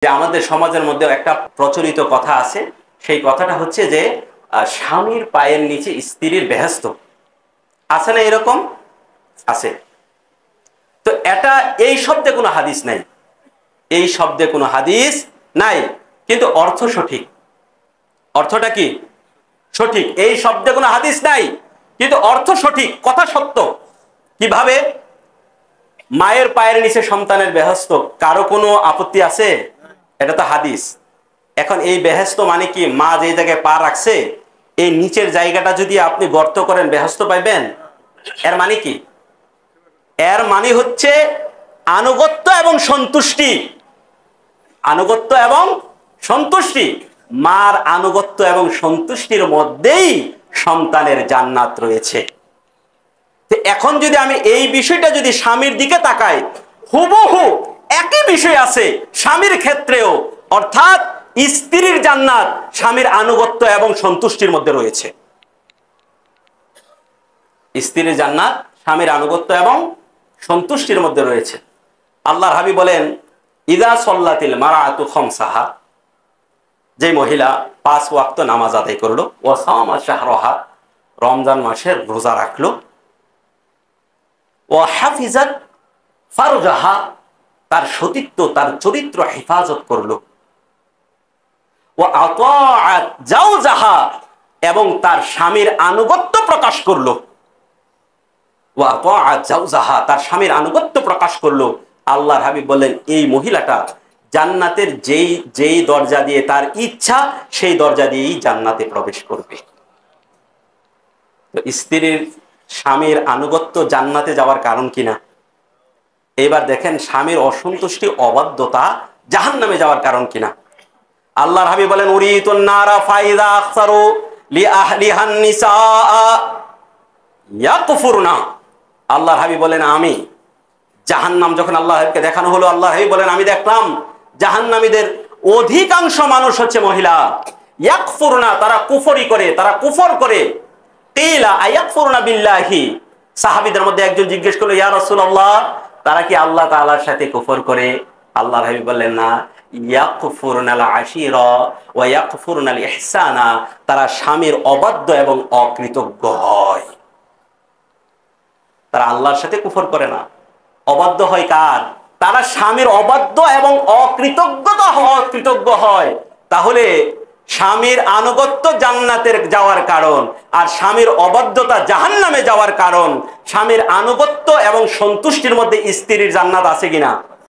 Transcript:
যে আমাদের সমাজের মধ্যে একটা প্রচলিত কথা আছে, সেই কথাটা হচ্ছে যে স্বামীর পায়ের নিচে স্ত্রীর বেহেশত আছে না, এরকম আছে। তো এটা এই শব্দে কোনো হাদিস নাই, এই শব্দে কোনো হাদিস নাই, কিন্তু অর্থ সঠিক। অর্থটা কি সঠিক? এই শব্দে কোনো হাদিস নাই কিন্তু অর্থ সঠিক, কথা সত্য। কিভাবে? মায়ের পায়ের নিচে সন্তানের বেহেশত, কারো কোনো আপত্তি আছে? এটা তো হাদিস। এখন এই বেহেশত মানে কি? মা যে জায়গায় পা রাখছে এই নিচের জায়গাটা যদি আপনি গর্ত করেন বেহেশত পাইবেন? এর মানে কি? এর মানে হচ্ছে আনুগত্য এবং সন্তুষ্টি। আনুগত্য এবং সন্তুষ্টি, মার আনুগত্য এবং সন্তুষ্টির মধ্যেই সন্তানের জান্নাত রয়েছে। এখন যদি আমি এই বিষয়টা যদি স্বামীর দিকে তাকাই, হুবহু একই বিষয় আছে স্বামীর ক্ষেত্রেও, অর্থাৎ স্ত্রীর জান্নাত স্বামীর আনুগত্য এবং সন্তুষ্টির মধ্যে রয়েছে। স্ত্রীর জান্নাত স্বামীর আনুগত্য এবং সন্তুষ্টির মধ্যে রয়েছে। আল্লাহর হাবিব বলেন, ইদা সল্লাতিল মারাতু খামসাহা, যে মহিলা 5 ওয়াক্ত নামাজ আদায় করলো, ওয়া সামা শাহরাহা, রমজান মাসের রোজা রাখলো, ওয়া হাফিজাত ফারজাহা, তার সতীত্ব তার চরিত্র হেফাজত করলো, ওয়া আতাআত জাওজাহা, এবং তার স্বামীর আনুগত্য প্রকাশ করলো, ওয়া আতাআত জাওজাহা, তার স্বামীর আনুগত্য প্রকাশ করলো। আল্লাহর হাবিব বলেন, এই মহিলাটা জান্নাতের যেই দরজা দিয়ে তার ইচ্ছা সেই দরজা দিয়েই জান্নাতে প্রবেশ করবে। স্ত্রীর স্বামীর আনুগত্য জান্নাতে যাওয়ার কারণ কিনা? এবার দেখেন স্বামীর অসন্তুষ্টি অবাধ্যতা জাহান্নামে যাওয়ার কারণ কিনা। আল্লাহর হাবিব বলেন, উরিতুন নারা ফাইদা আকসারু লি আহলিহান নিসা ইয়াকফুরনা। আল্লাহর হাবিব বলেন, আমি জাহান্নাম যখন আল্লাহর হাবিবকে দেখানো হলো, আল্লাহর হাবিব বলেন, আমি দেখলাম জাহান্নামীদের অধিকাংশ মানুষ হচ্ছে মহিলা। ইয়াকফুরনা, তারা কুফরি করে, তারা কুফর করে। কিলা আয়াকফুরনা বিল্লাহি, সাহাবীদের মধ্যে একজন জিজ্ঞেস করলো, ইয়া রাসূলুল্লাহ, তারা কি আল্লাহ তাআলার সাথে কুফর করে? আল্লাহর হাবিব বললেন, না, ইয়াকফুরনাল আশিরা ওয়া ইয়াকফুরনাল ইহসানা, তারা স্বামীর অবাধ্য এবং অকৃতজ্ঞ হয়। তারা আল্লাহর সাথে কুফর করে না, অবাধ্য হয় কার? তারা স্বামীর অবাধ্য এবং অকৃতজ্ঞ হয়। তাহলে স্বামীর আনুগত্য জান্নাতের যাওয়ার কারণ, আর স্বামীর অবাধ্যতা জাহান্নামে যাওয়ার কারণ। স্বামীর আনুগত্য এবং সন্তুষ্টির মধ্যে স্ত্রীর জান্নাত আছে কিনা?